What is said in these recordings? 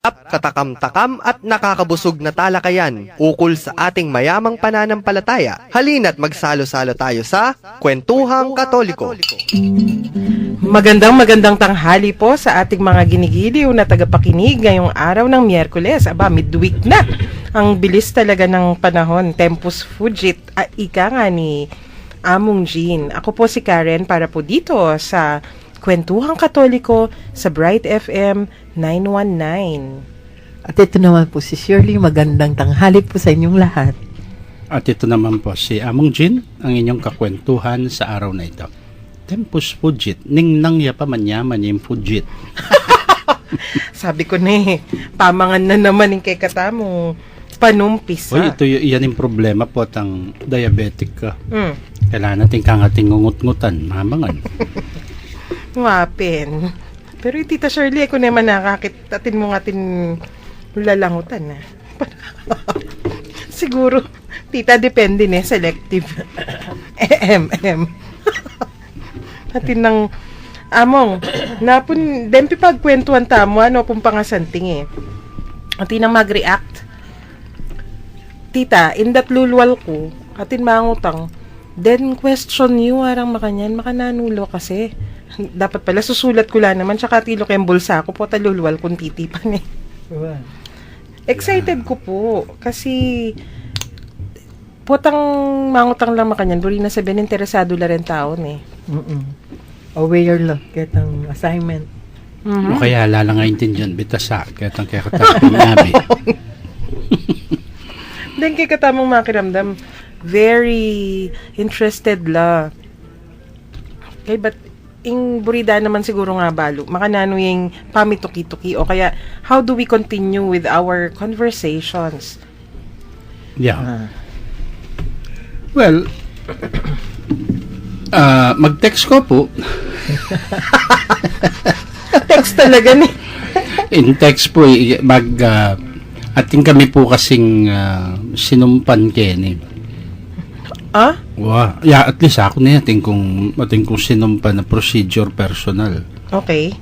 Katakam-takam at nakakabusog na talakayan ukol sa ating mayamang pananampalataya. Halina't magsalo-salo tayo sa Kwentuhang Katoliko. Magandang tanghali po sa ating mga ginigiliw na tagapakinig ngayong araw ng Miyerkules. Midweek na. Ang bilis talaga ng panahon. Tempus fugit. Ika nga ni Among Jean. Ako po si Karen para po dito sa Kwentuhang Katoliko sa Bright FM 919. At ito naman po si Shirley. Magandang tanghali po sa inyong lahat. At ito naman po si Among Jean, ang inyong kakwentuhan sa araw na ito. Tempus fugit. Ningnang ya pa manyaman yung fugit. Sabi ko na pamangan na naman yung kay katamo. Panumpis. Uy, ito yan yung problema po ang diabetic ka. Kailangan natin kangating ngungut-ngutan, mamangan. Wapin. Pero yung Tita Shirley, ako naman nakakitatin mo ngatin lalangutan na. Siguro, Tita, depende na, selective. Atin ng among, napun, dempi pagkwentuhan tamo, ano pong pangasanting Atin nang mag-react. Tita, in that lulwal ko, atin mangutang, then question you, arang makanyan, makananulo kasi. Dapat pala susulat ko lang naman, tsaka tilo kayong bulsa ko po, talulwal kung titipan Excited ko po, kasi potang mangutang lang makanyan, buri na sabihin, interesado la rin taon Aware lang, ketang assignment. O kaya lalangayin dyan, bitasa, kaya kakatapang nabi. Then kay katamang makiramdam, very interested la. Okay, but ing burida naman siguro nga balo. Makanano yung pamituki-tuki o kaya how do we continue with our conversations? Yeah. Well, mag-text ko po. Text talaga ni. In text po, ating kami po kasing sinumpan Kenny. Wow. Yeah, at least ako na ating kung sinumpan na procedure personal. Okay.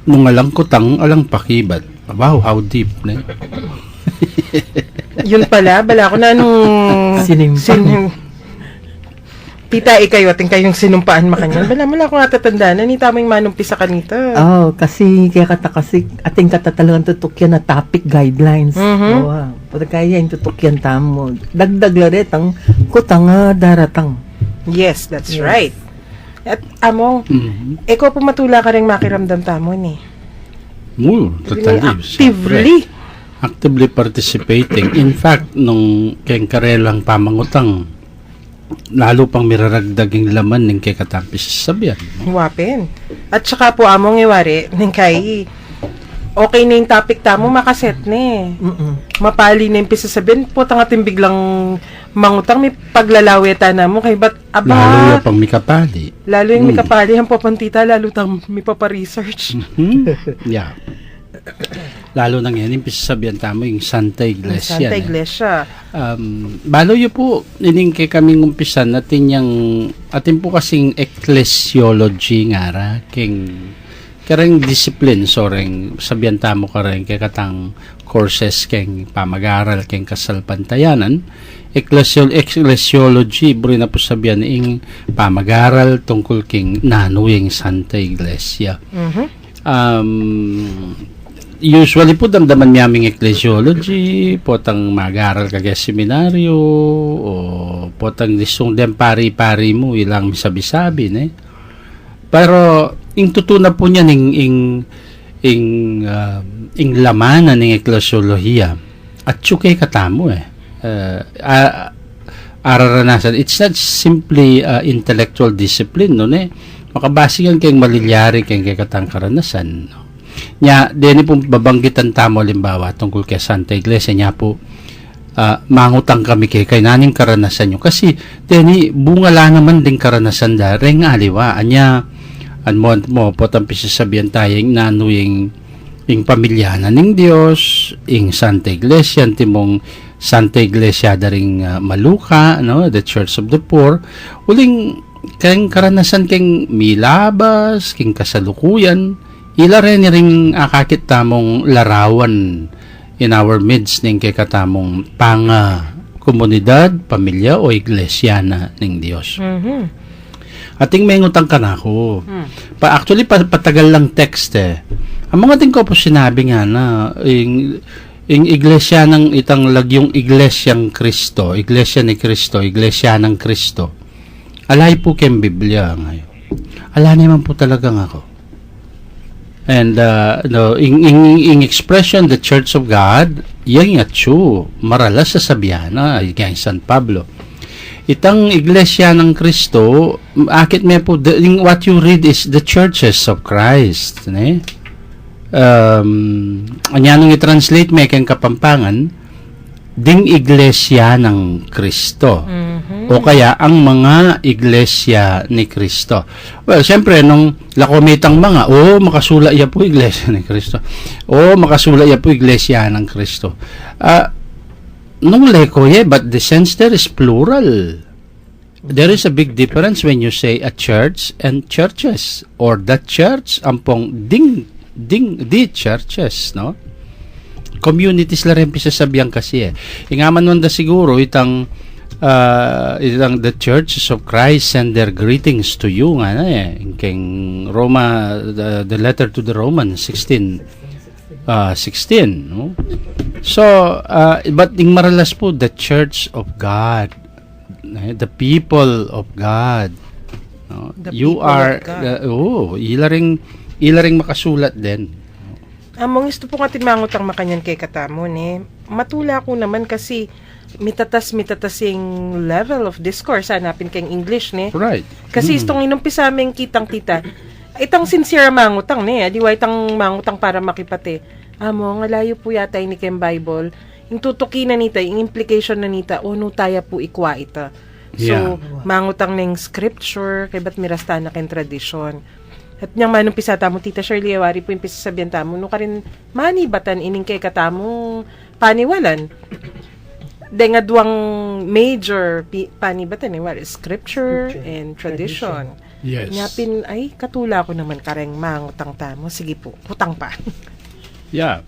Nung alang kutang, alang pakibat. Wow, how deep na. Yun pala, bala ko na nung Tita, ikayo, ating kayong sinumpaan makanyan. Bala ko nga tatandaan, ni tamang manumpisa ka nito. Kasi kaya kasi ating katatalagang tutukyan na topic guidelines. Pwede kaya yung tutukyan tamo. Dagdag laret ang kutang daratang. Yes, that's right. At amo, ikaw pumatula ka rin makiramdam tamo ni. Totally. Actively participating. In fact, nung keng karelang pamangutang, lalo pang miraragdaging laman ng kay katapis sabihan. Wapin. At saka po among iwari, ng kay okay na yung topic tamo, makaset na Mapali na yung pisa sabihin, po tangating biglang mangutang, may paglalaweta na mo, kay ba't, lalo yung pang mikapali. Lalo yung mikapali, ang papantita, lalo tang may paparesearch. Yeah. Lalo nang yan, yung pisasabihan tamo yung Santa Iglesia. Santa Iglesia. Balo yun po, ining kay kaming umpisan natin atin po kasing ecclesiology nga ra, kareng discipline, soreng sabihan tamo kareng kay katang courses keng pamag-aral keng kasalpantayanan. Ecclesiology, buri na po sabihan ing pamag-aral tungkol keng nanuyeng Santa Iglesia. Usually po damdaman miyaming ecclesiology, potang mag-aral kagaya seminaryo, o potang disong dem pari-pari mo, ilang misabi-sabi, Pero, ing tutuna po niyan, ing lamanan ng ecclesiolohiya, at tsukay katamo, araranasan. It's not simply intellectual discipline, makabasigan kayong malilyari kayong kay katang karanasan, Nya, deni po babanggitan tamo limbawa tungkol kay Santa Iglesia niya po mangutang kami kay naning karanasan nyo. Kasi deni bungala naman din karanasan da reng aliwa. Anya mo po tampi sasabihan tayong nanuying pamilya ng Diyos, ing Santa Iglesia, timong Santa Iglesia daring Maluka, the Church of the Poor. Uling kayong karanasan kayong milabas, kayong kasalukuyan, ila rin ring akakit tamong larawan in our midst ning kay katamong panga komunidad, pamilya o iglesia ng Dios. Ating may ngutang ka na ako. Actually, patagal lang text Ang mga ting ko po sinabi nga na yung iglesia ng itang lagyong iglesyang Kristo, iglesia ni Kristo, iglesia ng Kristo. Alay po kem Biblia ngayon. Ala naman po talagang ako. And no, in expression the Church of God, yang yatsu maralas sa sabihana kay San Pablo. Itang iglesia ng Kristo, akit may po what you read is the churches of Christ, ne? Anya nung i-translate may kang Kapampangan, ding iglesia ng Kristo. O kaya ang mga iglesia ni Kristo. Well, siyempre nung lakomitang mga, makasula iya po iglesia ni Kristo. Makasula iya po iglesia ng Kristo. Nung leko but the sense there is plural. There is a big difference when you say a church and churches, or the church ampong di churches, no? Communities la rin pisasabihan kasi Ingaman nun da siguro itang the churches of Christ send their greetings to you nga na King Roma, the letter to the Romans 16, no? So, but ing maralas po, the church of God, the people of God, no? You are, ilaring makasulat din. Among isto po nga tinmangutang makanyan kay katamon matula ko naman kasi mitatas yung level of discourse hanapin kayong English Right. kasi istong inumpisa aming kitang tita itang sincere mangutang adiwa itang mangutang para makipate amo nga layo po yata ni kem Bible yung tutuki na nita yung implication na nita no taya po ikwa ita so mangutang ng scripture kay ba't mirasta na ken tradisyon. At niyang manumpisa tamo, Tita Shirley, awari po yung pisasabihan tamo, no ka rin manibatan ining kay katamong paniwalan. Nga duwang major panibatan, scripture and tradition. Yes. Nyapin, ay, katula ko naman kareng mangutang tamo. Sige po, hutang pa. Yeah.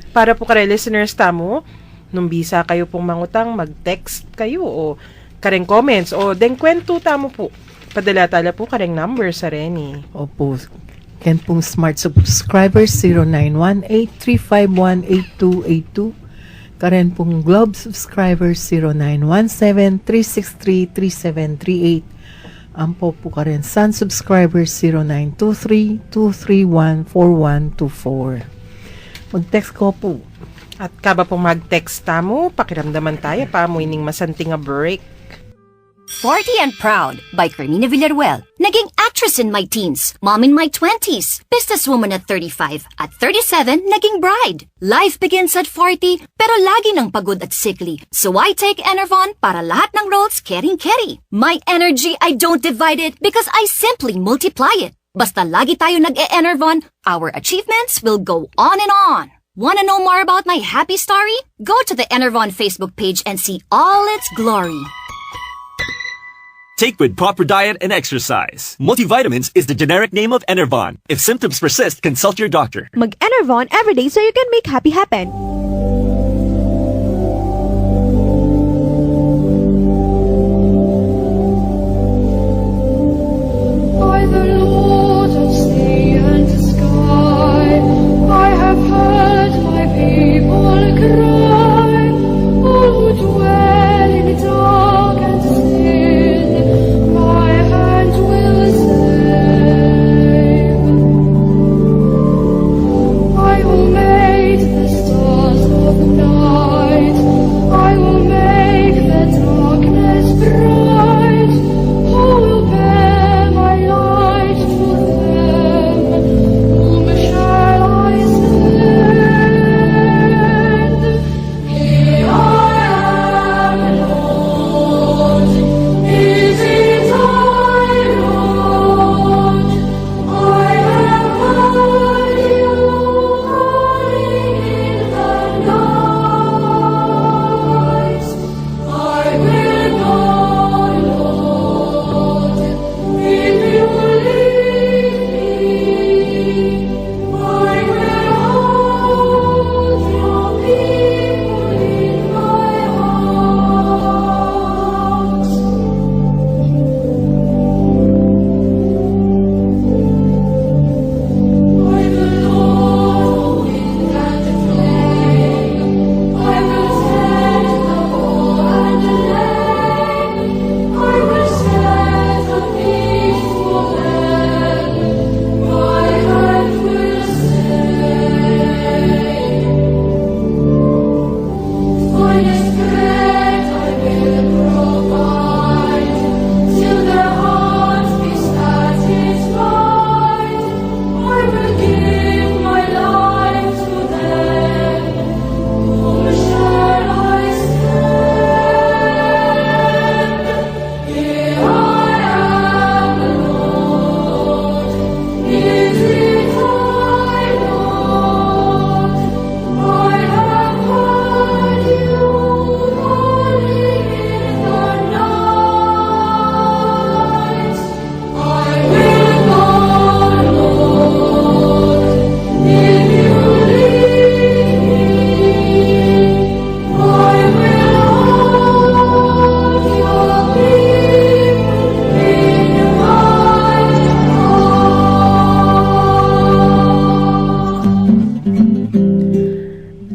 Para po kare listeners tamo, nung bisa kayo pong mangutang, mag-text kayo o kareng comments o kwento tamo po. Padala-tala po kareng number sa Reni. Opo. Ken pong smart subscribers 0918-351-8282. Karen pong Globe subscribers 0917-363-3738. Ampo po karen Sun subscribers 0923-231-4124. Mag-text ko po. At kaba po mag-text tamo, pakiramdaman tayo pa mo ining masanting a break. 40 and Proud by Carmina Villaruel. Naging actress in my teens, mom in my 20s, businesswoman at 35, at 37, naging bride. Life begins at 40, pero lagi ng pagod at sickly. So I take Enervon para lahat ng roles kering-keri. My energy, I don't divide it because I simply multiply it. Basta lagi tayo nag-e-Enervon, our achievements will go on and on. Wanna know more about my happy story? Go to the Enervon Facebook page and see all its glory. Take with proper diet and exercise. Multivitamins is the generic name of Enervon. If symptoms persist, consult your doctor. Mag-Enervon everyday so you can make happy happen. By the Lord of sea and sky, I have heard my people cry. All who dwell in dark and sin, my hand will save. I who made the stars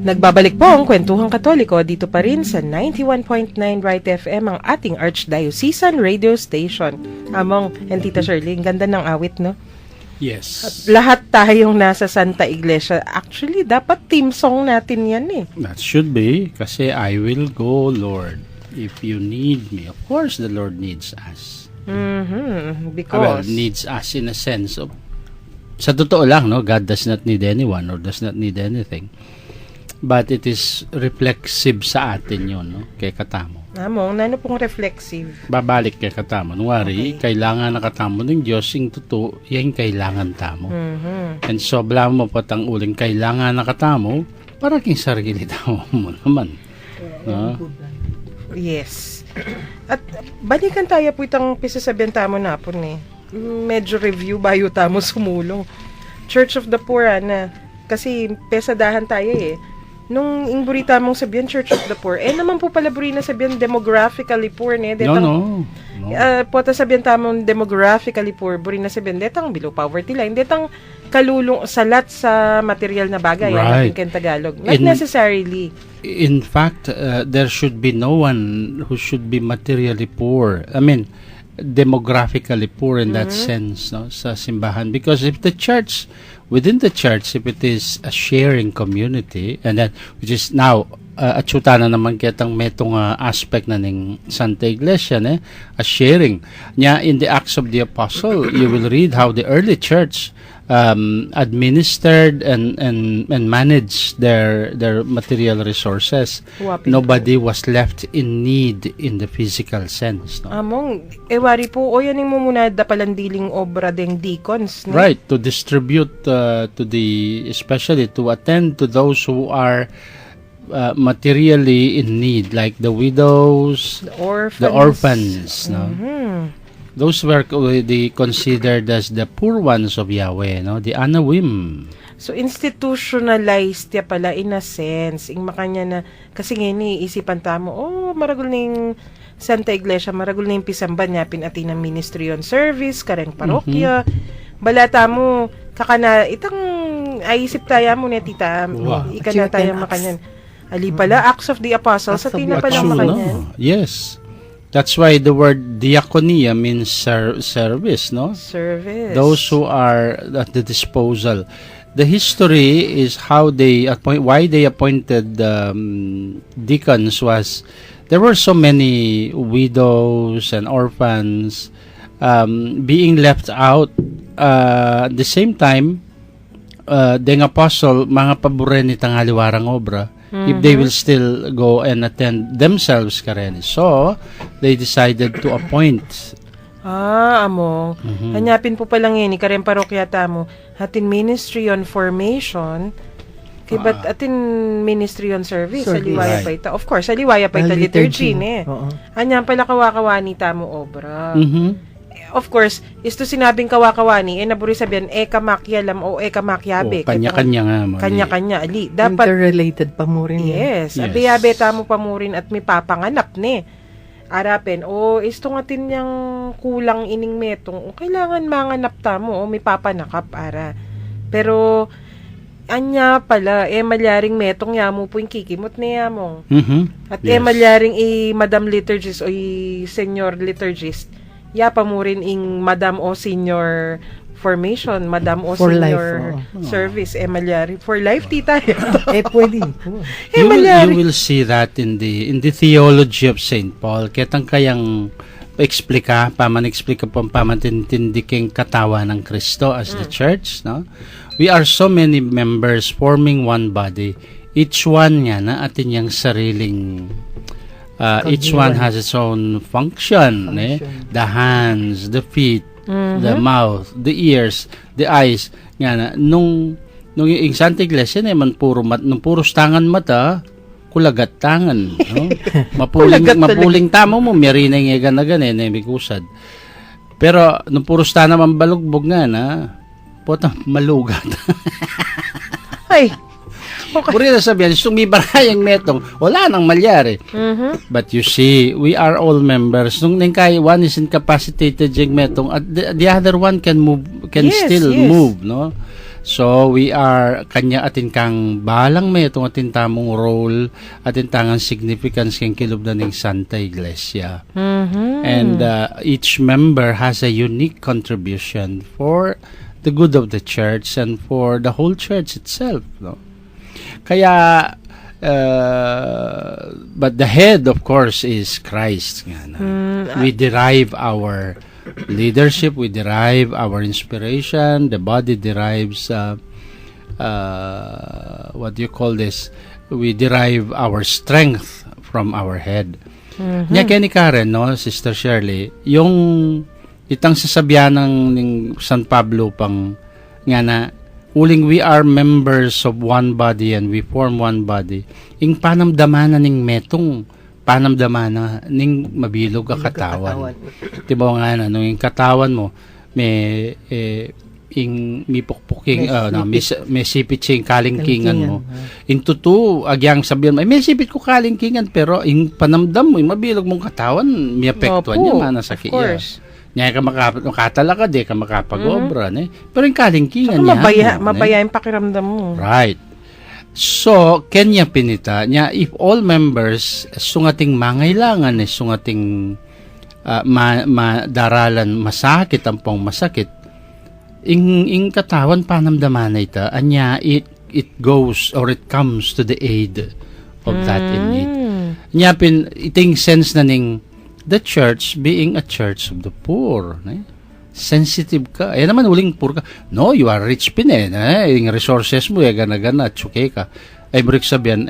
Nagbabalik po ang Kwentuhang Katoliko dito pa rin sa 91.9 Right FM, ang ating Archdiocesan Radio Station. Among and Tita Shirley, ang ganda ng awit, no? Yes. Lahat tayong nasa Santa Iglesia. Actually, dapat team song natin yan eh. That should be, kasi I will go, Lord, if you need me. Of course, the Lord needs us. Because Needs us in a sense of, sa totoo lang, no, God does not need anyone or does not need anything. But it is reflexive sa atin yun, no? Kay katamo. Among, nano pong reflexive? Babalik kay katamo. Nungwari, kailangan na katamo ng Diyos, yung totoo, yan kailangan tamo. And so, bala mo patang uling kailangan na katamo, para king sarili tamo mo naman. No? Yes. At balikan tayo po itang pisasabihan tamo na po ni. Medyo review bayo tamo sumulong. Church of the Poor, na. Kasi pesadahan tayo eh. Nung ingburita mong sabihan, Church of the Poor, naman po pala buri na sabihan demographically poor, ne? No. Pota sabihan tamang demographically poor, buri na sabihan, detang below poverty line, detang kalulong salat sa material na bagay, Right. yan natin Tagalog. Not necessarily. In fact, there should be no one who should be materially poor. I mean, demographically poor in that sense, no, sa simbahan. Because if the church, within the church, if it is a sharing community, and that, which is now, atsuta na naman kitang metong aspect na ng Santa Iglesia, a sharing. Nya, in the Acts of the Apostle, you will read how the early church administered and managed their material resources. Nobody was left in need in the physical sense. No? Among, wari po, o yan yung mumuna da palandiling obra deng deacons. No? Right, to distribute to the, especially to attend to those who are materially in need, like the widows, the orphans. No? Those were considered as the poor ones of Yahweh, no? The anawim. So, institutionalized ya pala in a sense. Ing makanya na, kasi ngayon isipan tamo, maragol na yung Santa Iglesia, maragol na yung pisamban niya, pinati ng ministry on service, kareng parokya. Balata mo, kakana, itang, isip tayo mo na tita, ika na tayo makanyan. Ali pala, Acts of the Apostles, sa tina pala makanyan. No? Yes. That's why the word diaconia means service, no? Service. Those who are at the disposal. The history is how they why they appointed deacons was there were so many widows and orphans being left out. At the same time, deng apostle mga paboren ni tanghaliwarang obra. If they will still go and attend themselves karen. So, they decided to appoint. Amo. Hanyapin po palang yun, karen parokya tamo, atin ministry on formation, kibat atin ministry on service, sa liwaya pa ita. Of course, sa liwaya pa ita liturgy, ne. Hanyang pala kawakawani tamo obra. Of course, isto sinabing kawakawani, naburi sabihan, kamakyalam o kamakyabe. Kanya-kanya nga. Kanya-kanya, ali. Dapat, interrelated pa mo rin. yes. Abiyabe tamo pa mo rin at may papanganap, ne. Arapin, isto nga tin niyang kulang ining metong, kailangan manganap tamo, may papanakap, ara. Pero, anya pala, malyaring metong yamo po yung kikimot niya mo. At malyaring madam liturgist o senior liturgist, pa mo rin ing madam o senior formation, madam o For senior life, service, malyari. For life, tita. Pwede. You will see that in the theology of St. Paul. Ketang kayang paman-explika po pamantindiking katawa ng Kristo as the church, no? We are so many members forming one body. Each one niya na atin yung sariling each one has its own function. The hands, the feet, the mouth, the ears, the eyes. Nga na, nung yung Santa Iglesia man nung puro tangan mata, kulagat tangan. No? Mapuling tamo mo, merina yung gana-gana, bikusad. Pero, nung puro tangan man balugbog nga na, malugat. Ay, Puri na sabihan, sumibarayang metong, wala nang malyari. But you see, we are all members. Nung kay one is incapacitated yung metong, the other one can move, still move, no? So, we are kanya atin kang balang may itong atin tamong role, atin tangang significance kang kilubdan ng Santa Iglesia. And each member has a unique contribution for the good of the church and for the whole church itself. No? Kaya, but the head, of course, is Christ. We derive our leadership, we derive our inspiration, the body derives what do you call this, we derive our strength from our head. Nya kaya ni Karen, no, Sister Shirley, yung itang sasabihan ng San Pablo pang nga na uling we are members of one body and we form one body, ing panamdamana ning metong panamdamana ning mabilog ka katawan. Diba nga na, nung yung katawan mo, may pukpuking, may sipit siyang kalingkingan mo. Ing tutu, agyang sabihan mo, may sipit ko kalingkingan, pero yung panamdam mo, yung mabilog mong katawan, may apektuhan niya, manasakit niya. Nya ka makatala ka, di ka makapag-obra. Pero yung kalingkingan niya. Mabaya yung pakiramdam mo. Right. So, kanya pinita niya, if all members sungating mangailangan sungating daralan masakit ang pong masakit, ing katawan panamdaman na ita, anya it goes or it comes to the aid of that in need. Nya iting sense na ning the church being a church of the poor. Sensitive ka. Ayan naman, uling poor ka. No, you are rich yung resources mo, gana-gana, tsuke ka. Ay, balik sabihan,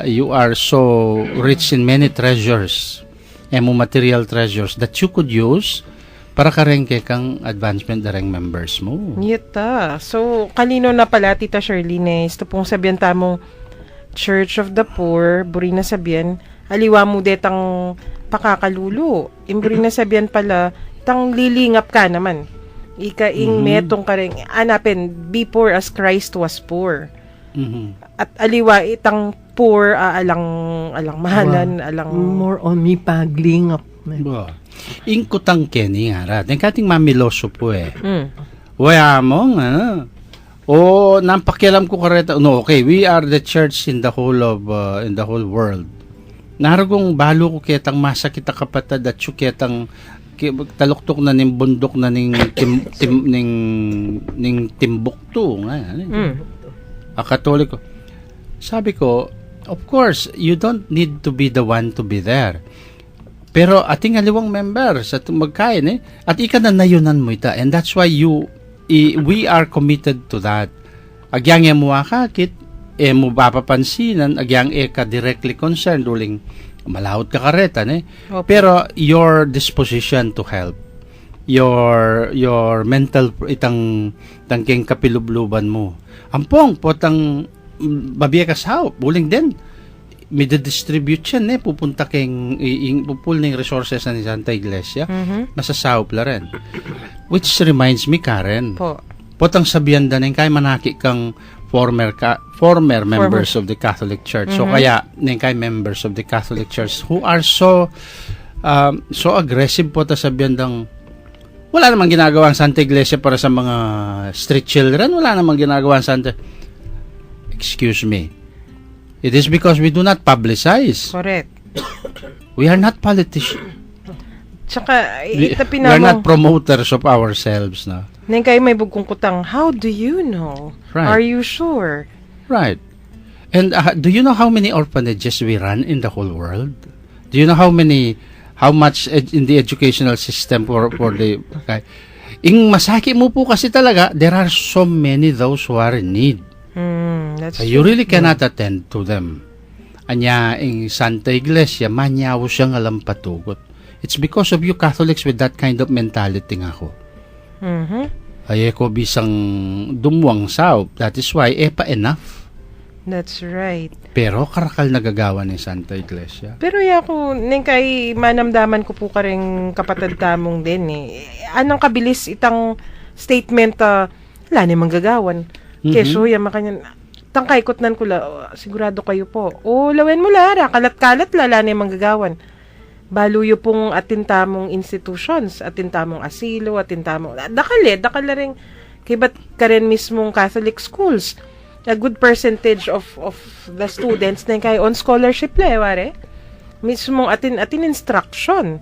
you are so rich in many treasures, material treasures, that you could use para karengke kang advancement dareng members mo. Yata. So, kanino na pala, Tita Shirley, ito pong sabihan tamong Church of the Poor, buri na sabihan, aliwa mo detang pakakalulu. Imburi na sabihan pala, tang lilingap ka naman. Ika-ing metong ka rin. Anapin, be poor as Christ was poor. At aliwa, itang poor, alang mahalan, alang... More on me paglingap. Ingkutang keni nga. Yung kating mamiloso po Waya mo nga. O, nampakialam ko kareta. No, okay, we are the church in the whole world. Naragong balo ko ketang masakit a kapatad at ketang taluktok na ning bundok na ning Timbuktu nga Katoliko. Sabi ko, of course, you don't need to be the one to be there. Pero ating aliwang members at magkain at ika na nayunan mo ita, and that's why we are committed to that. Agyang mo akakit mo papapansinan, agyang ka directly concerned uling malawot ka kareta pero your disposition to help, your mental itang tangking kapilubluban mo, ampong potang babiya ka sa buling din may distribute yan pupunta keng pupul ng resources na ni Santa Iglesia masasawop la rin, which reminds me Karen potang sabihan danin kay manaki kang former members of the Catholic Church. So kaya ning kay members of the Catholic Church who are so aggressive po ta sabihan dang wala namang ginagawa ang Santa Iglesia para sa mga street children, wala namang ginagawa ang Santa. Excuse me. It is because we do not publicize. Correct. We are not politicians. Tsaka, We are not promoters of ourselves na. Neng kayo may bugkong kutang, how do you know? Right. Are you sure? Right. And do you know how many orphanages we run in the whole world? Do you know how much in the educational system for the ing masaki mo po kasi talaga, there are so many those who are in need. You really cannot attend to them. Anya ing Santa Iglesia manyaw siyang alam patugot. It's because of you Catholics with that kind of mentality nga ko. Ay ko bisang dumwang sao. That is why pa enough. That's right. Pero karakal nagagawa ni Santa Iglesia. Pero ako, neng kay manamdaman ko po ka rin kapatid tamong din Anong kabilis itang statement wala namang gagawan. Keso yan makanyan. Tangkay kutnan ko sigurado kayo po. Lawen mo lara, kalat-kalat lala namang gagawan. Baluyo pong atintamong institutions, atintamong asilo, atintamong dakala ring Kaya ba't ka rin mismong Catholic schools? A good percentage of the students na kaya on scholarship la, ware. Mismong atin instruction.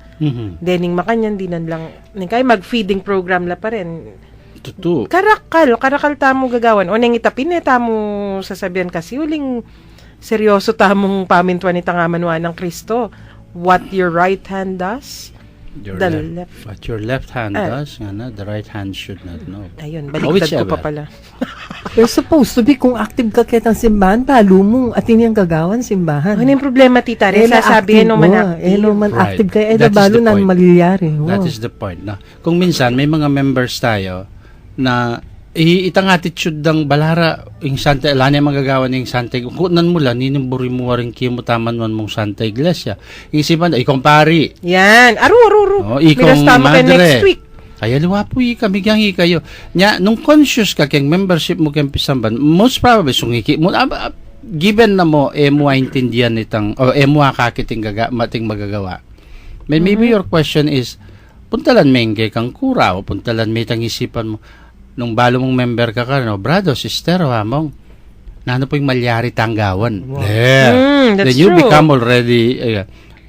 Dening makanyan dinan lang. Kaya mag-feeding program la pa rin. Totoo. Karakal tamo gagawan. O nang itapin tamo sasabihan kasi uling seryoso tamong pamintwa ni tangamanwa ng Kristo. What your right hand does, What your left hand does, the right hand should not know. Ayun, baliktad ko pa pala. Pero supposed to be, kung active ka kitang simbahan, palo mong atin yung gagawan simbahan. Ano yung problema, tita? Rin sasabihin nung man active. Man Right. active ka, That is balo the na point. maliyari. That is the point. Na, kung minsan, may mga members tayo na itang attitude ng balara yung Santa Elania magagawa ng Santa kunan mo lang ninimburi mo waring kimo taman man mong Santa Iglesia isipan ikong pari yan aru ikong madre next week kaya liwapo kami gangi kayo nya nung conscious ka keng membership mo keng pisamban most probably sungiki mo given na mo mo intindihan itang o mo kakiting mating magagawa maybe your question is puntalan mengge kang kura o puntalan may tang isipan mo nung balo mong member ka brado, sister, mong, nano po yung malyari tanggawan. Wow. Then you true. Become already,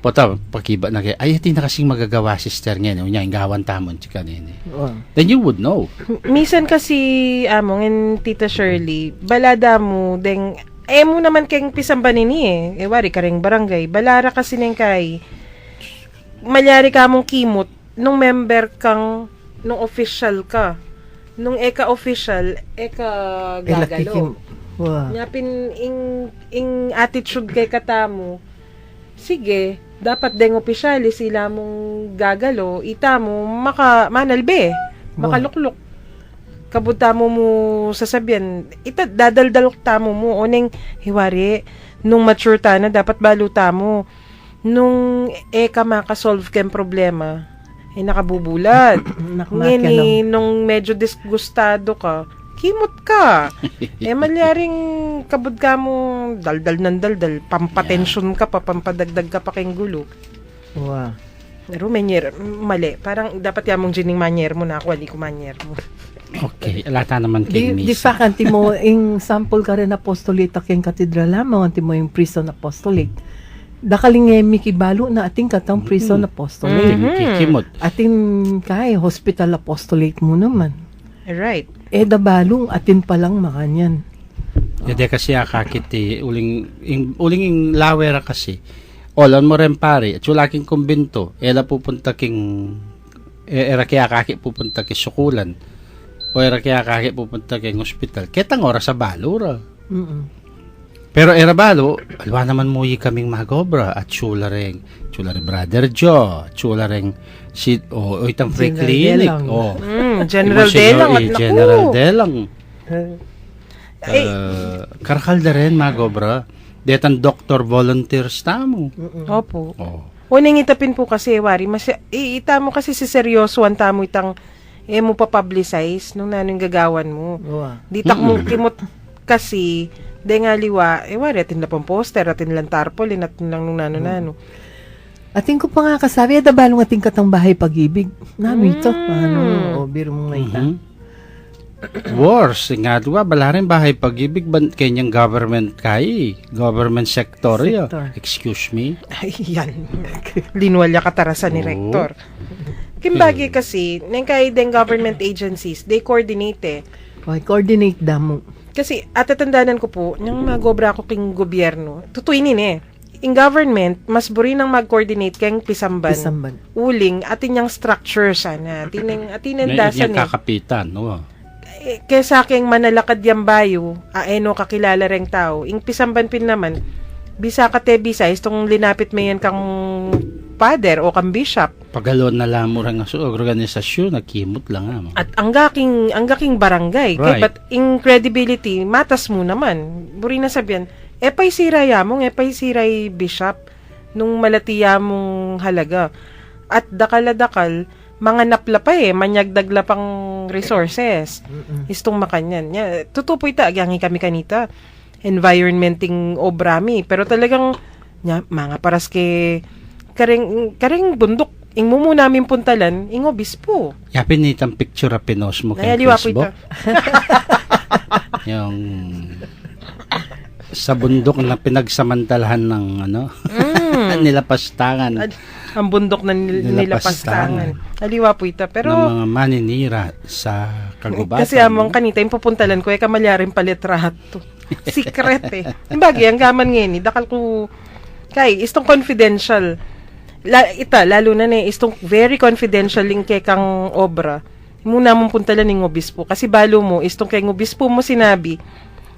pakiba na kayo, ay, hindi na kasing magagawa, sister niya, yung gawan tamon, chika nini. Then you would know. Minsan kasi, among, and Tita Shirley, balada mo, deng, mo naman kayong pisamba nini wari ka rin barangay, balara kasi neng kay, malyari ka mong kimot, nung member kang, nung official ka, nung eka-official, eka-gagalo. Wow. Nyapin, ing attitude kay katamo, sige, dapat deng opisyali sila mong gagalo, ita mo, manalbe, makalukluk. Kabuta mo sasabihan, dadaldal tamo mo, oneng, hiwari, nung mature ta na, dapat baluta mo. Nung eka makasolve kem problema, nakabubulad. Ngayon, nung medyo disgustado ka, kimot ka. Malyaring kabud ka mo, daldal ng daldal, pampatensyon ka pa, pampadagdag ka pa kayong gulo. Wow. Pero mali. Parang dapat yamong gining manyer mo na ako, ali ko manyer mo. Okay, alata naman kay Miss. Di fa kanti mo, yung sample ka rin apostolate keng katedral mo, kanti mo yung prison apostolate. Dakaling mikibalo na ating katang prison apostolate. Kikimot. Ating kay hospital apostolate mo naman. Right. Dabalong atin palang makanyan. Yade kasi akakiti uling yung lawera kasi. Olan mo rin pare, at walaking kumbento, pupunta king era kaya kaki pupunta king sukulan. O era kaya kaki pupunta king hospital. Ketang oras sa balura. Pero erabalo, alwa naman muyi kaming magobra at chula ring Brother Joe, chula ring itang free clinic. General Delang at General Delang. Karakalda rin magobra. Detan doctor volunteers tamo. Opo. Unang itapin po kasi, wari, ita mo kasi si seryoso, ang tamo itang, mo pa-publicize nung nanong gagawan mo. Ditak mo kimot kasi, de nga liwa, wari, atin na pang poster, atin lang tarpaulin, atin lang nung nano-nano. Ating ko pa nga kasabi, dabalong ating katang bahay pag-ibig. Nano ito, biro mo nga ita. Wars, nga diwa, balarin bahay pag-ibig, kanyang government government sector. Excuse me? Ayan. Linwalya katarasan ni Rector. Kimbagi kasi, nang kay den government agencies, they coordinate coordinate damo. Kasi, atatandanan ko po, nang magobra ko king gobyerno, tutuinin in government, mas buri nang mag-coordinate kayong pisamban. Uling, atin yung structure sana. Atin dasan yung kakapitan, no? Kesa aking manalakad yung bayo, kakilala reng tao. Ing pisamban pin naman, bisa ka te bisa, itong linapit mo yan kang father o kang bishop. Pagalon na lang mo rin ang organisasyon, nakimot lang. At ang gaking barangay. Right. But in credibility, matas mo naman. Buri na sabihan, pa'y siray yamong, pa'y siray bishop, nung malatiya mong halaga. At dakal-dakal, mga napla pa manyagdagla pang resources. Istong makanyan. Tutupo ita, agyangi kami kanita. Environmenting obrami. Pero talagang, mga paras ke, karing bundok, ing mo namin puntalan, ing obispo. Yapin itang picture a pinos mo kay Nayaliwa po Facebook. Yung sa bundok na pinagsamantalahan ng nilapastangan Ang bundok na nilapastangan. Aliwa po ito. ng Pero, mga maninira sa kagubatan. kasi among kanita, yung pupuntalan ko, kamalyarin palitrato. Secret Yung bagay, ang gaman ngayon, dakal ko, istong confidential. Lalo na istong very confidential yung kang obra. Muna mong puntalan ng obispo. Kasi balo mo, istong kay obispo mo sinabi,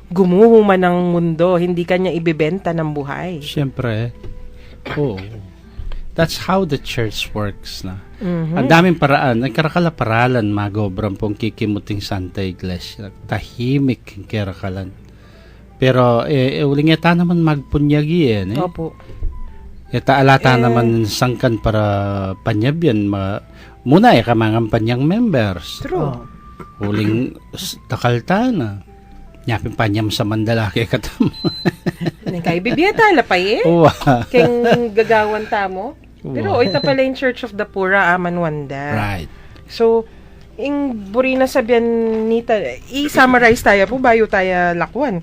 gumuho man ng mundo, hindi kanya ibebenta ng buhay. Siyempre. Oo. That's how the church works na. Ang daming paraan. Nagkarakala-paralan magobram pong kikimuting Santa Iglesia. Tahimik ang karakalan. Pero, uling yata naman magpunyagi Opo. Yata alata naman sangkan para panyabyan. Muna kamangang panyang members. True. Uling takalta na. Nyapin panyam sa mandalaki katam. Kay bibiyata lapay Uwa. Keng gagawan tamo. Pero ito pala yung Church of the Poor, Aman Wanda. Right. So, ing burina sabihan nita, i-summarize tayo po, bayo tayo lakwan.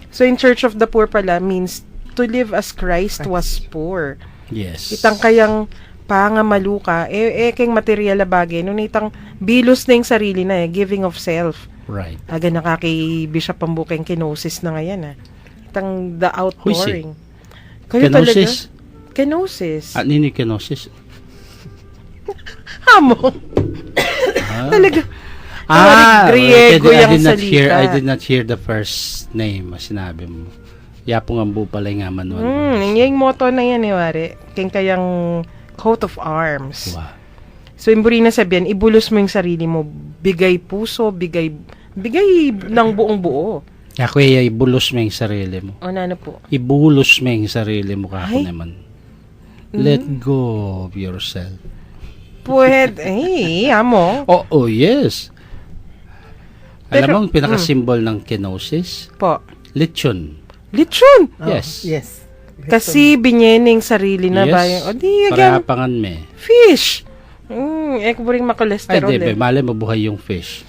So, in Church of the Poor pala means to live as Christ was poor. Yes. Itang kayang pangamaluka, keng material na bagay, nung itang bilos na yung sarili na giving of self. Right. Aga nakaki Bishop Pambukeng kenosis na ngayon Itang the outpouring. Kayo Kenosis? Kenosis. Nini kenosis? Hamong. Talaga. Griego yung salita. I did not hear the first name, sinabi mo. Yapong ambu pala nga manuan. Yung motto na yan, wari. Keng kayang coat of arms. Wow. So, imburi na sabihan, ibulos mo yung sarili mo. Bigay puso, bigay ng buong buo. Ako ibulos mo yung sarili mo. O, ano po? Ibulos mo yung sarili mo kako Ay. naman. Let go of yourself. Pwede. Amo. Oh, yes. Pero, Alam mo ang pinaka-symbol ng kenosis? Po. Lechon. Lechon. Yes. Yes. Kasi binyening sarili na Yes. ba yung, di again, Parapangan me. fish. Kuburing Ay, makolesterol di ba? Mali mabuhay yung fish.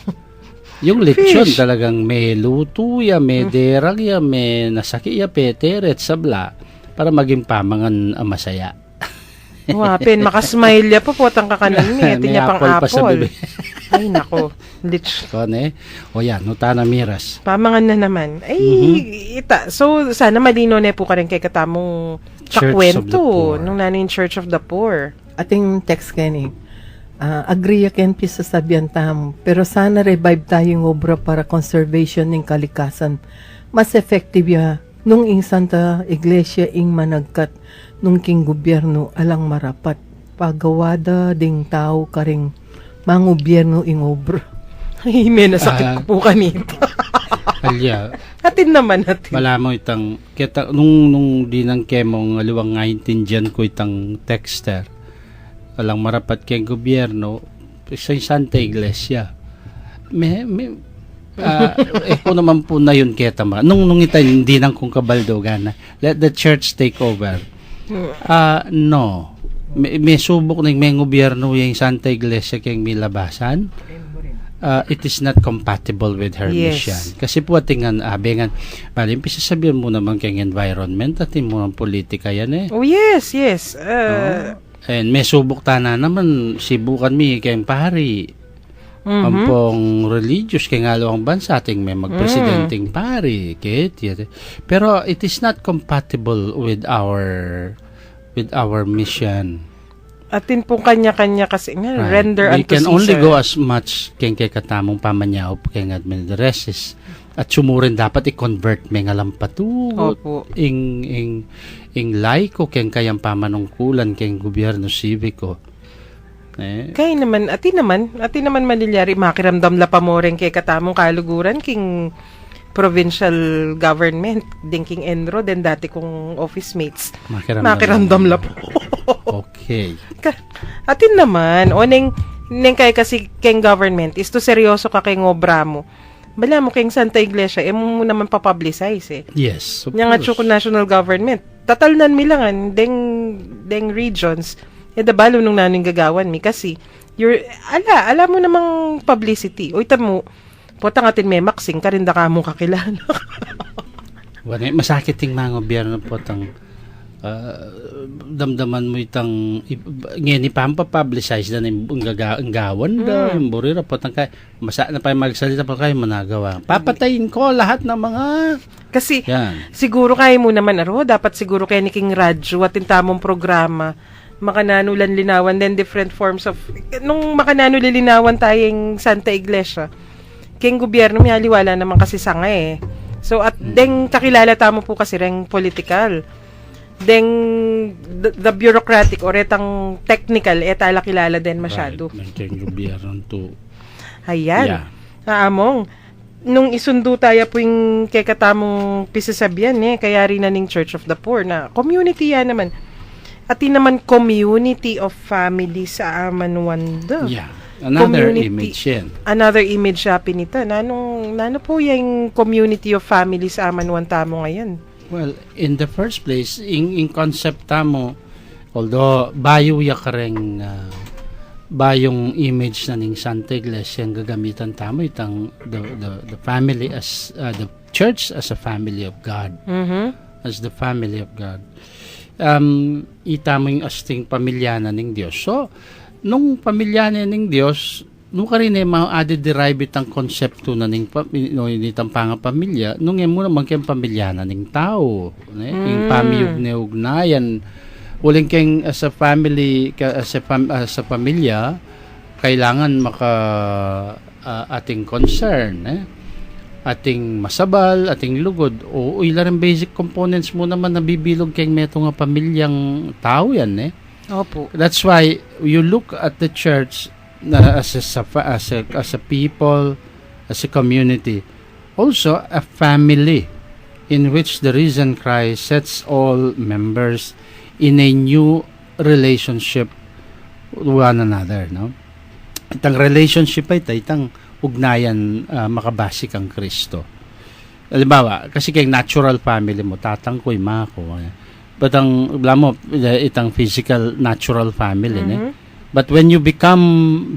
Yung lechon Fish. talagang may luto ya, may derag ya, may nasaki ya, peteret, sabla, para maging pamangan masaya. Wapin, makasmile ya po potang kakanan niya. Ito May niya pang apple pa sa apple. bibig. Ay, nako. Lich. O yan, nutana miras. Pamangan na naman. Ay, ita. So, sana malino na po ka rin kay katamong Church of the kakwento Poor. nung nanin Church of the Poor. Ating text kani. Agree ken sa sabihan tam. Pero sana revive tayong obra para conservation ng kalikasan. Mas effective ya nung ing Santa Iglesia ing managkat nung king gobyerno alang marapat. Pagawada ding tao karing mangobyerno ing obra. Ay, may nasakit ko po kanito. Alya, Atin naman natin. wala mo itang, kita, nung di nang kemong aliwang ngaintindihan ko itang texter, walang marapat keng gobyerno, sa Santa Iglesia. Ko naman po na yun kita ma. Nung ita, hindi nang kung kabaldogan na. Let the church take over. No. May subok ng may gobyerno yung Santa Iglesia keng milabasan. It is not compatible with her Yes. mission. Kasi po atingan, bengan, malim, pisasabihan mo naman keng environment, atin mo ang politika yan Oh, yes, yes. And may subok tana naman, sibukan mi keng pari. Ampong religious kay ngalo ang bansa ating may magpresidenting pari. Pero it is not compatible with our mission. Atin pong kanya-kanya kasi nga, Right. render We unto can Caesar. only go as much kay katamong pamanyaw kay admin the rest is at sumurin dapat i-convert may ngalampatugot Opo. ing laiko kay kayang pamanungkulan kay gobyerno siviko. Kaya naman, atin naman manilyari, makiramdam la pa mo rin kay katamong kaluguran, king provincial government, din king Enro, den dati kong office mates. Makiramdam la po. Okay. Atin naman, o neng kay kasi keng government, is to seryoso ka kay ngobra mo. Bala mo keng Santa Iglesia, mo naman papublicize Yes. Of Nya nga course. national government. Tatalnan milangan, deng regions, Dabalo nung naning gagawan mi kasi ala mo namang publicity. Uy, tamo, potang atin may maxing, karinda ka mo kakilala. Masakit yung mga gobyerno po tang damdaman mo itang ngayon ipampapublicize na yung gawan da, yung burira po tang kay na pa magsalita po kayo managawa. Papatayin ko lahat ng mga Kasi yan. siguro kayo mo naman dapat siguro kayo ni King Radyo at tamong programa makananulan linawan then different forms of nung makananulan linawan tayong Santa Iglesia. King gobyerno may aliwala naman kasi sanga So at deng kakilala tamo po kasi reng political. Deng the bureaucratic or etang technical tala kilala din masyado. Right. King gobyerno to. Ayan. Among nung isundo tayo po yung kay katamong pisasabihan kaya rin na ning Church of the Poor na community yan naman. At naman community of family sa Amanwanda. Yeah. Another Community. image yan. Another image siya pinita. Nano po yung community of family sa Amanwanda mo ngayon? Well, in the first place, in concept mo, although bayo ya kareng bayong image na ning Santa Iglesia ang gagamitan tamo itang the family as the church as a family of God. As the family of God. Itamo yung asting pamilyana ning Diyos. So, nung pamilyana ning Diyos, nung ka rin ma-derive itang konsepto na ning itang pamilya, nung mo naman kayong pamilyana ning tao. Yung pamiyog na ugnayan. Uling kayong as a family, as a pamilya, kailangan ating concern. Ating masabal, ating lugod. O ilang basic components mo naman nabibilog kayong meto nga pamilyang tao yan. Opo. That's why you look at the church as a people, as a community, also a family in which the risen Christ sets all members in a new relationship with one another. No? Itang relationship ay itang ugnayan makabasik ang Kristo. Halimbawa, kasi kay natural family mo, tatang ko, ima ko. But itang physical natural family. But when you become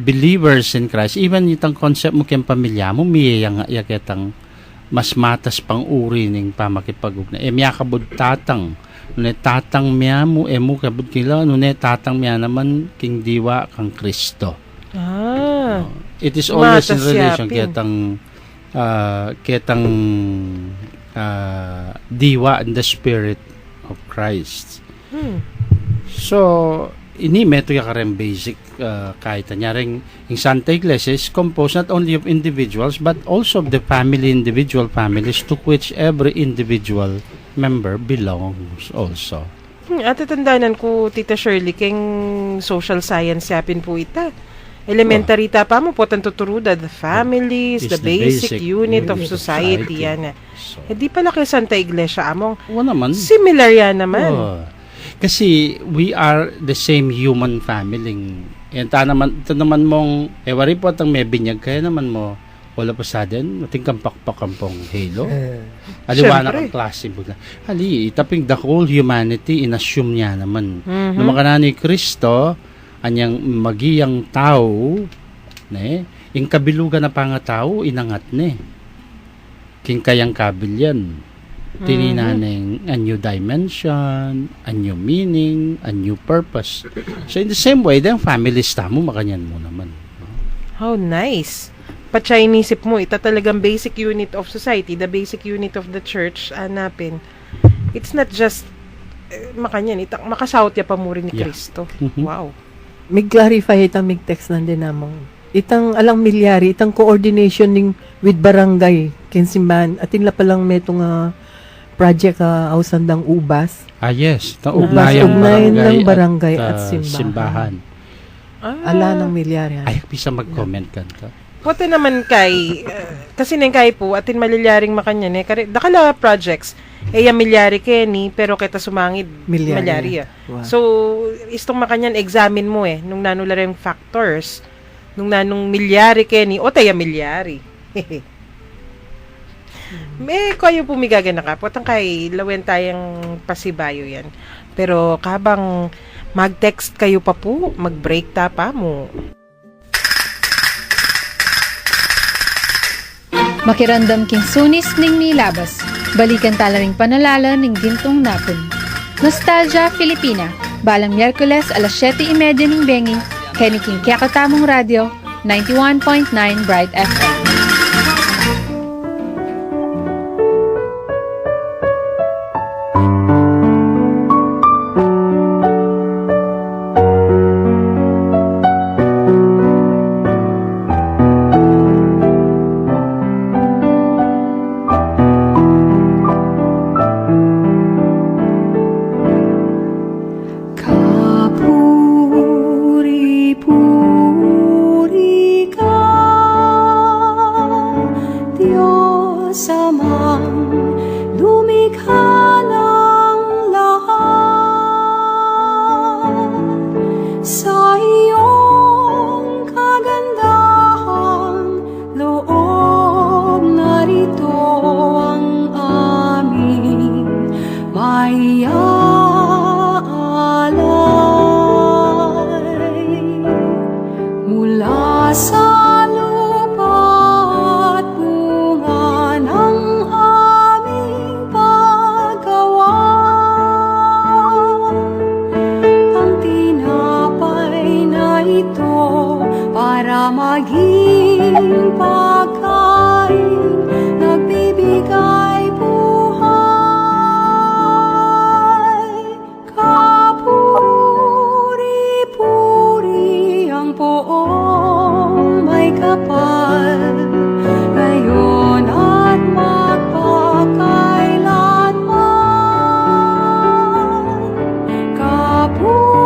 believers in Christ, even itang concept mo kayong pamilya mo, miyayang yaketang mas matas pang uri ng pamakipag-ugna. Miya kabud tatang. Nune tatang miya mo, mo kabud kila, nune tatang miya naman king diwa kang Kristo. It is always in relation ketang diwa in the spirit of Christ. So, ini meto ya karen basic kahit nyaring yung Santa Iglesia is composed not only of individuals but also of the individual families to which every individual member belongs also. At tatandaanan ko, Tita Shirley, keng social science yapin po ita. Elementary ta pa mo po tuturuda the families, the basic unit of society yan. So, Di pala kay Santa Iglesia among naman. similar yan naman. Kasi we are the same human family. Yan ito naman mong wari po atang may binyag kaya naman mo wala pa sa din ating kampakpakampong halo. Aliwana kang klase mo. Itaping the whole humanity inassume niya naman. Nung makana ni Kristo anyang magiyang tao yung kabilugan na pangatao inangat king kayang kabilyan. Tininaneng a new dimension, a new meaning, a new purpose. So in the same way, then families tamo makanyan mo naman. How nice. Patsa inisip mo, ita talagang basic unit of society, the basic unit of the church, anapin. It's not just makanyan, makasawt ya pa mo rin ni Kristo. Wow. May clarify itang mig text nandun namang. Itang alang milyari, itang coordination with barangay, kinsimbahan, atin la palang metong project Ausandang Ubas. Yes. Ugnayan ng barangay at simbahan. Ala ng milyari. Ay, bisa mag-comment ka. Pwede naman kay, kasi nang kay po, atin malilyaring makanyan dakala projects, milyari Kenny, pero kita sumangid, milyari. Wow. So, istong makanyan, examine mo nung nanulareng factors, nung nanong milyari Kenny, o tayo milyari. May kayo pumigaga na ka. Potang kay lawen tayong pasibayo yan. Pero kabang Mag-text kayo pa po, mag-break ta pa mo. Makirandam king sunis ning nilabas. Balikan talaring panalala ning gintong napon. Nostalgia Filipina. Balang Miyerkules alas 7:30 ning bengi. Keniking Kiyakatamong Radio, 91.9 Bright FM. Puri-puri ka, Diyos amang lumikha ng lahat. Sa iyong kagandahang loob, narito ang aming maiaalay. Mula sa lupa at bunga ng aming paggawa, ang tinapay na ito para maging pagkain, nagbibigay buhay. Kapuri-puri ang poong may kapal, ngayon at magpakailanman. Kapuri-puri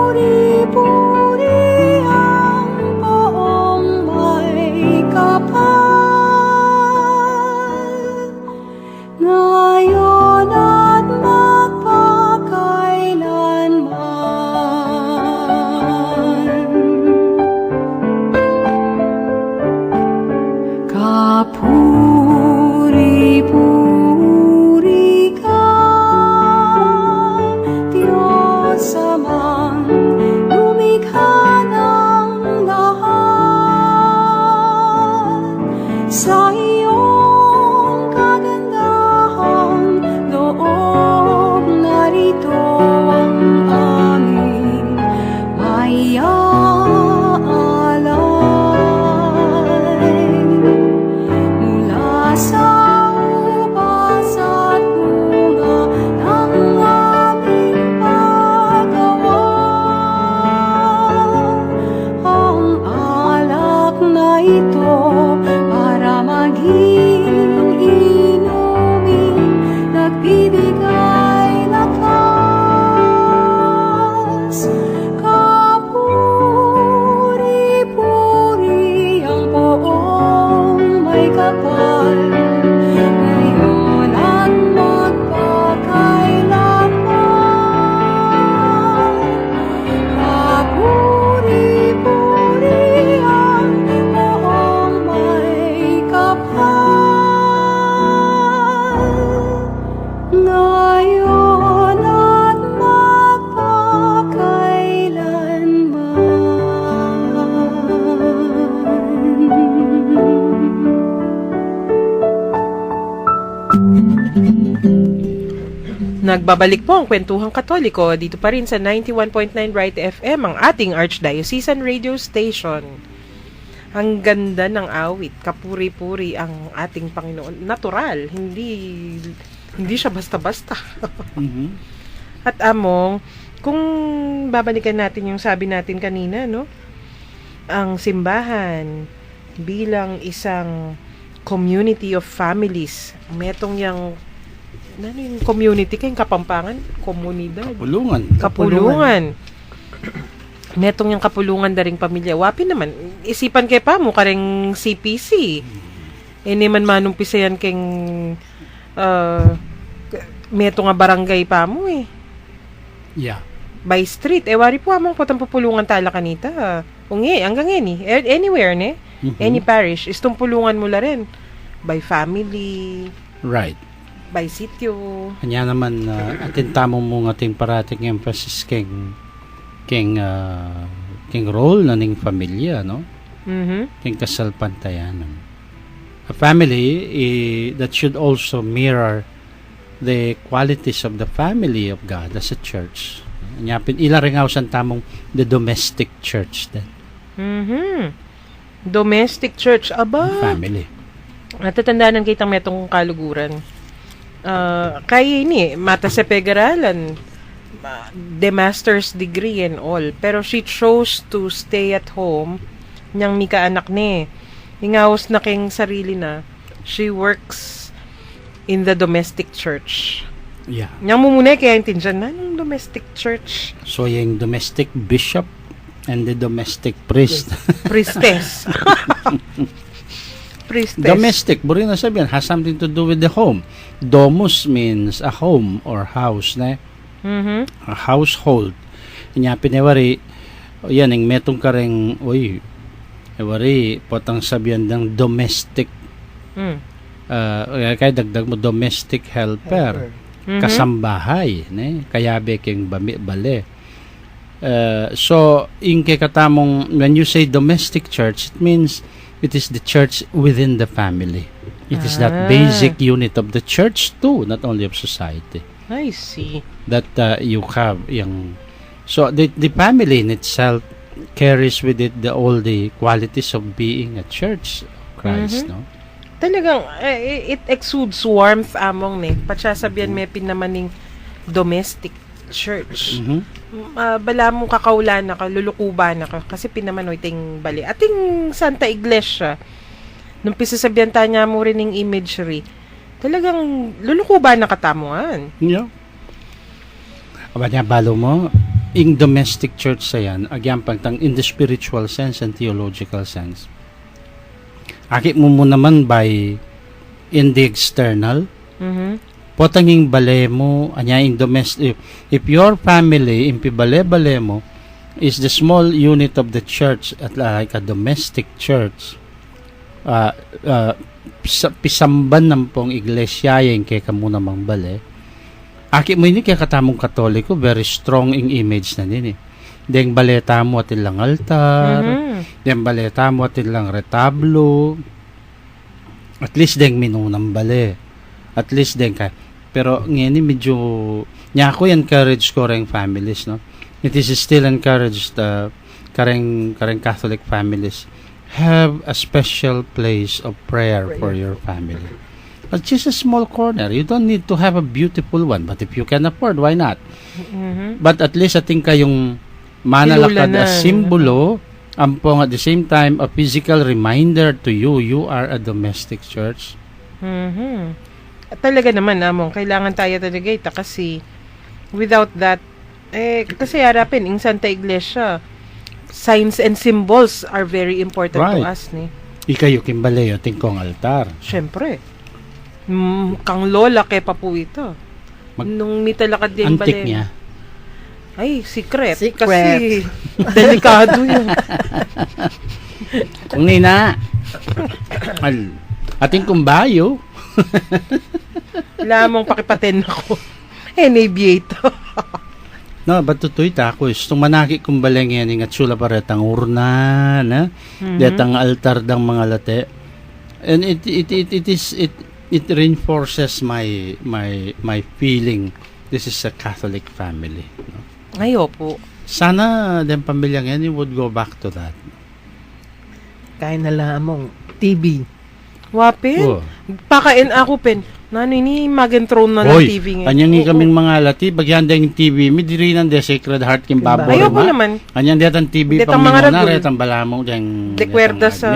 ang poong may kapal, ngayon at magpakailanman. Kapuri-puri ka, Diyos amang lumikha ng lahat. Sa iyong kagandahang loob, narito ang aming maiaalay. Mula sa ubas at bunga ng aming paggawa, ang alak na ito para maging inumin, nagbibigay lakas. Kapuri-puri ang poong may kapal, ngayon at magpakailanman. Kapuri-puri ang poong may kapal, ngayon at magpakailanman. Nagbabalik po ang Kwentuhang Katoliko dito pa rin sa 91.9 Bright FM, ang ating Archdiocesan Radio Station. Ang ganda ng awit, kapuri-puri ang ating Panginoon. Natural, hindi siya basta-basta. At among, kung babalikan natin yung sabi natin kanina, no? Ang simbahan bilang isang community of families, metong yung ano yung community kayong Kapampangan? Komunidad. Kapulungan. Netong yung kapulungan daring pamilya. Wapi naman. Isipan kay pa mo kareng CPC. Ini man manumpisa yan keng meto nga barangay pa mo eh. Yeah. By street. Wari po among potang pupulungan tala kanita. Ungi, hanggang ini. Anywhere, ne? Any parish. Istong pulungan mo la rin. By family. Right. By sityo. Kanya naman, atin tamo mo nga ting parating emphasis keng king role na ning pamilya, no? Mhm. King kasalpantayanan. A family that should also mirror the qualities of the family of God as a church. Nyapin ilaringaw san tamong the domestic church then. Mhm. Domestic church, aba. Family. Natatandaan kitang metong kaluguran. Kaya ini, mata sa pag-aralan, the master's degree and all. Pero she chose to stay at home niyang mika anak ni. Hingawas na king sarili na. She works in the domestic church. Yeah. Niyang mumuna kaya intindihan na ng domestic church. So yung domestic bishop and the domestic priest. Priestess. Priestess. Domestic, buri na sabihin, has something to do with the home. Domus means a home or house, na Mhm. a household. Inya pinewari, yan, yung metong kareng, ewari, potang sabihan ng domestic, Mm. kaya dagdag mo, domestic helper. Mhm. Kasambahay, ne? Kaya beking bale. So, in katamong, when you say domestic church, it means it is the church within the family. It is that basic unit of the church too, not only of society. I see. That you have yung, so the family in itself carries with it all the qualities of being a church of Christ, no? Talagang, it exudes warmth among ni. Patsasabihan may pinamaning domestic church. Mhm. Bala mong kakaulan na ka, lulukuba na ka, kasi pinamanoy ting bali. Ating Santa Iglesia, nung pisasabihan ta niya mo rin ng imagery, talagang lulukuba na katamuan. Yeah. Aba niya, balo mo, in domestic church sa yan, agyan pagtang in the spiritual sense and theological sense. Akit mo naman by in the external, Mhm. potanging bale mo, anya in domestic, if your family, in pibale-bale mo, is the small unit of the church, at like a domestic church, pisamban ng pong iglesia yung kaya kamo namang bale, aki mo ini kaya katamong katoliko, very strong in image na nini. Deng baleta mo at ilang altar, deng baleta mo at ilang retablo, at least deng minunang bale, at least deng ka. Pero ngayon medyo, niya ako encourage ko rin families, no? It is still encouraged, kareng Catholic families, have a special place of prayer for your family. But just a small corner. You don't need to have a beautiful one. But if you can afford, why not? But at least ating kayong manalakad Hilulanan. as simbolo, ampong at the same time, a physical reminder to you, you are a domestic church. Mhm. At talaga naman among kailangan tayo talaga ita kasi without that kasi harapin in Santa Iglesia signs and symbols are very important to Right. us ni. Ikayo kimbalayo tingkong altar. Syempre. Kang lola kay po ito. Nung mitalakad din Antik niya. Ay, secret. Secret. Kasi delikado yun. Kung nina. Ating kumbayo. Lamang pakipaten ako. Aviator. No, but tutoy ta ako. Itong manaki kumbaleng yan at sula paretang urna, na? Detang altar dang mga late. And it reinforces my feeling. This is a Catholic family. No? Ay, opo. Sana den pamilyang yan would go back to that. Kaya na lamang TV. Wapin. Oh. Pakain ako, pen. Nano ini magentrone na ng TV ngayon. Anyang Oo. kaming mga lati, bagyan yung TV, mi diri nan de Sacred Heart kim babo. Ayoko naman. Anyang detang TV Detang pang mga mga ragul. retang balamong deng. De kwerda sa...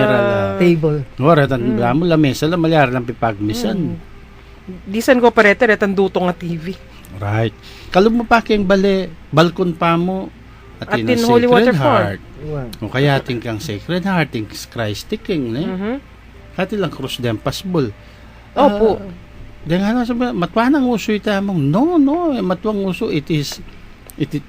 Table. Retan balamong lamesa la malyar lang pipagmisan. Disan ko parete, retan dutong nga TV. Right. Kalum mo pa kayong balkon pa mo. Atin ang Holy Sacred Water Fort. Heart. O kaya ating kang Sacred Heart, ating Christ King, ne? Hati lang cross dem pasbol. Opo. Dengan sabi, matwanang uso ita mong, no, matwang uso, it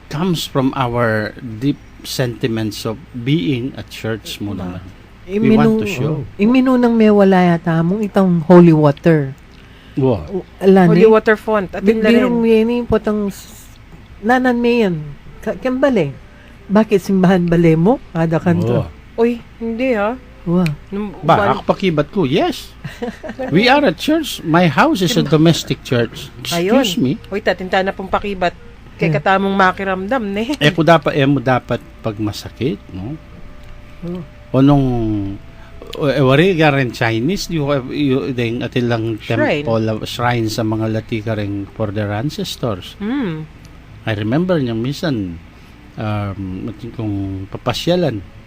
comes from our deep sentiments of being a church mo naman. We want to show. Iminunang may wala yata mong itong holy water. Wow. Holy Water Font. Atin la Birong rin. yan potang nanan may yan. Kambale. Bakit simbahan bale mo? Kada kanto. Oo. Uy, hindi ha. Wow. Ba, ako pakibat ko, yes. We are a church. My house is a domestic church. Excuse me. Uy, tatinta na pong pakibat. Kay katamong makiramdam, ne? Mo dapat pag masakit, no? Oh. O nung wari ka rin Chinese, yung atin lang temple, shrine sa mga latika rin for their ancestors. I remember niya minsan, kung papasyalan,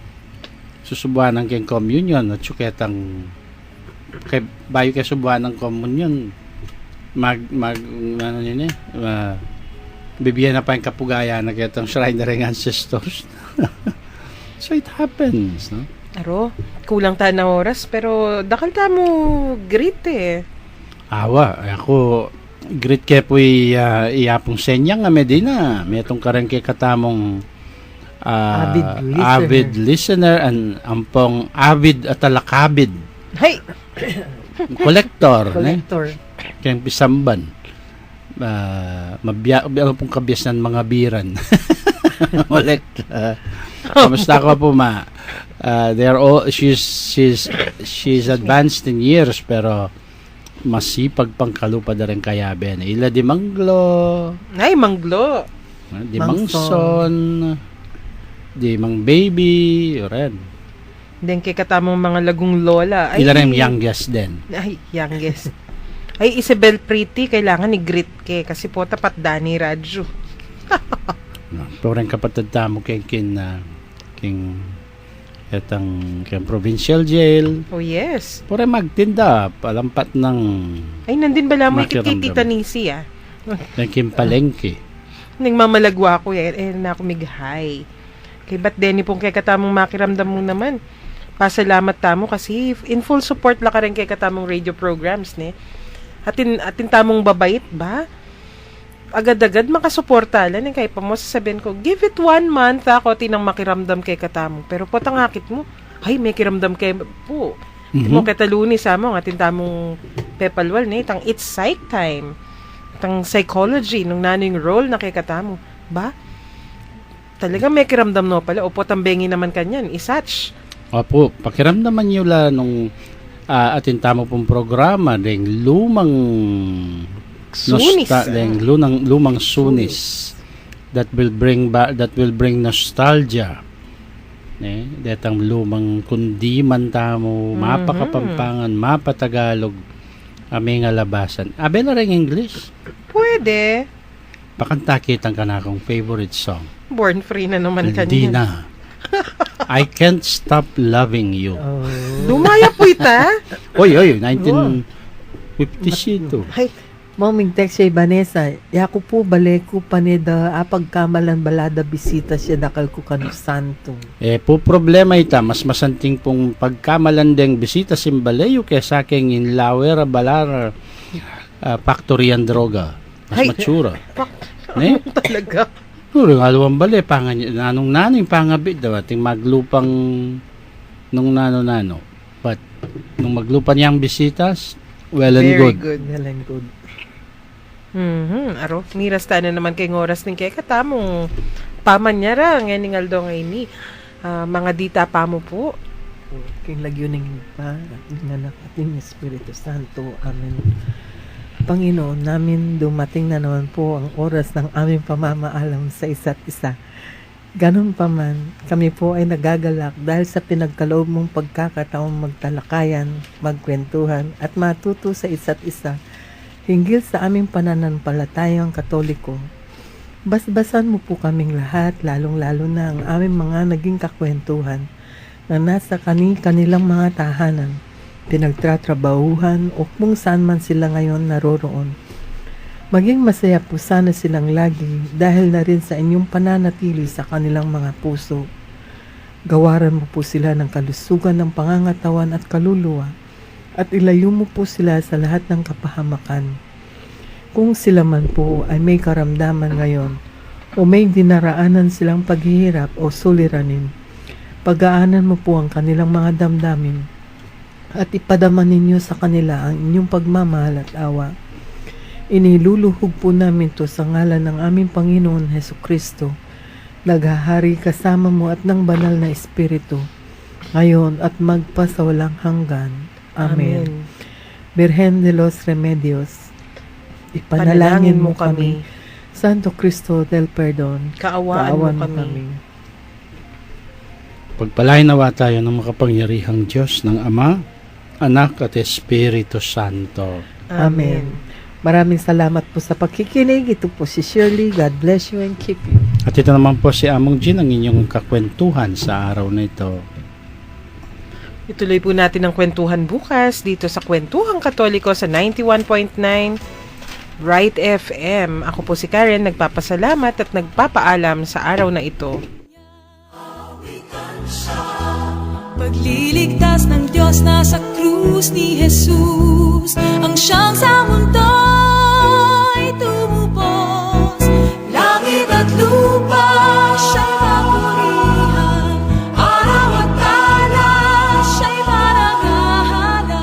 susubuan ng keng communion at suketang bayo kay subuan ng communion ano yun bibigyan na pa yung kapugaya na kitang shrine na rin ancestors. So it happens, no? Aro, kulang ta na oras pero dakal ta mo greet eh. Awa, ako greet kay po iyapong senyang nga medina may itong karang kay katamong avid listener and ampong avid at talakabid. Hey! Collector. Kaya pisamban. Ano pong kabyas ng mga biran. Kamusta ko po ma? They're all she's advanced in years pero masipag pangkalupad na rin kaya ben. Ila di Manglo. Ay, Manglo. Di Mangson. Di Mang Baby. Ren. Then kay katamong mga lagong lola. Ay, ila rin youngest din. Ay, youngest. Ay, Isabel Pretty, kailangan ni greet ke kasi po tapat Danny Radyo. Pero rin kapatid tamo king provincial jail. Oh, yes. Pero magtinda, palampat ng ay, nandin bala mo kay makiramdam. Tita Nisi, King palengke. Nang mamalagwa ko na ako mig-hi. Kay ba't Denny pong kay katamong makiramdam mo naman. Pasalamat tamo kasi in full support la ka rin kay katamong radio programs, ne? Atin tamong babait ba? Agad-agad makasuporta lang kay pa mo sasabihin ko, give it 1 month ako tinang makiramdam kay katamo. Pero po tangakit mo, ay may kiramdam kay po. Mo kay taluni sa mo, atin tamong pepalwal, ne? Tang it's psych time. Tang psychology, nung naning role na kay katamo. Ba? Talaga may kiramdam no pala. Opo, tambengi naman kanyan. Isatch. Opo, pakiramdaman nyo la nung atin tamo pong programa ding lumang Sunis. Lumang sunis that will bring nostalgia. Detang lumang kundiman tamo, mapa Kapampangan, mapa Tagalog, aming alabasan. Abe na rin English. Pwede. Pakanta kitang kanakong favorite song. Born free na naman Hindi kanyan. na. I can't stop loving you. Lumaya po ita. Oy, 1957. Ay, Maming text siya Vanessa, yaku po baleku paneda apagkamalan balada bisita siya dakal ko kanu santo. Po problema ita, mas masanting pong pagkamalandeng bisita simbalayo kaysa aking inlawer balar factory and droga. Mas matsura. Ne? talaga. Puro alawang bali, nanong pangabit daw, ating maglupang nung nano. But, nung maglupan niyang bisitas, well and Very good. Well and good. Aro, miras na naman kay oras ng kay katamong paman niya ra, ngayon aldo ngayon ni. Mga dita pa mo po. King lagyo ng pa, ating anak, ating Espiritu Santo. Amen. Panginoon namin, dumating na naman po ang oras ng aming pamamaalam sa isa't isa. Ganun pa man, kami po ay nagagalak dahil sa pinagkaloob mong pagkakataong magtalakayan, magkwentuhan at matuto sa isa't isa hinggil sa aming pananampalatayang Katoliko. Basbasan mo po kaming lahat, lalong-lalo na ang aming mga naging kakwentuhan na nasa kanilang mga tahanan, pinagtatrabahuhan o kung saan man sila ngayon naroroon. Maging masaya po sana silang lagi dahil na rin sa inyong pananatili sa kanilang mga puso. Gawaran mo po sila ng kalusugan ng pangangatawan at kaluluwa at ilayo mo po sila sa lahat ng kapahamakan. Kung sila man po ay may karamdaman ngayon o may dinaraanan silang paghihirap o suliranin, pagaanan mo po ang kanilang mga damdamin at ipadama ninyo sa kanila ang inyong pagmamahal at awa. Iniluluhog po namin to sa ngalan ng aming Panginoon Hesukristo naghahari kasama mo at ng banal na Espiritu, ngayon at magpasawalang hanggan. Amen. Birhen de los Remedios, ipanalangin mo kami. Santo Cristo del Perdon, Kaawaan mo kami. Pagpalain nawa tayo ng makapangyarihang Diyos ng Ama, Anak at Espiritu Santo. Amen. Maraming salamat po sa pakikinig. Ito po si Shirley. God bless you and keep you. At ito naman po si Among Jean, ang inyong kakwentuhan sa araw na ito. Ituloy po natin ang kwentuhan bukas dito sa Kwentuhang Katoliko sa 91.9 Right FM. Ako po si Karen, nagpapasalamat at nagpapaalam sa araw na ito. Pagliligtas ng Diyos nasa krus ni Jesus, ang siyang sa mundo'y tumubos. Langit at lupa siya'y papurihan, araw at tala siya'y parangalan.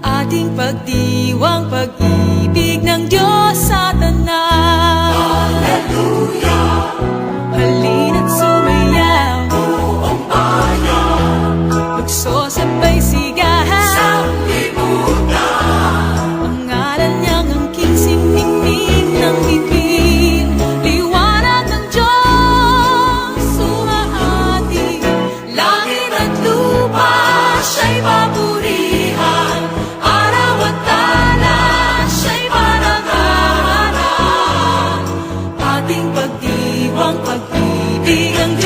Ating pagdiwang pag-ibig ng Diyos sa tanan. Hallelujah! Halina't sumayaw, lukso sabay sigahan sa libutan. Ang ngalan niyang angking siningning ng bibig. Liwanag ng Diyos sumahati. Langit at lupa siya'y papurihan, araw at tala siya'y parangalan. Ating pagdiwang pag-ibig ang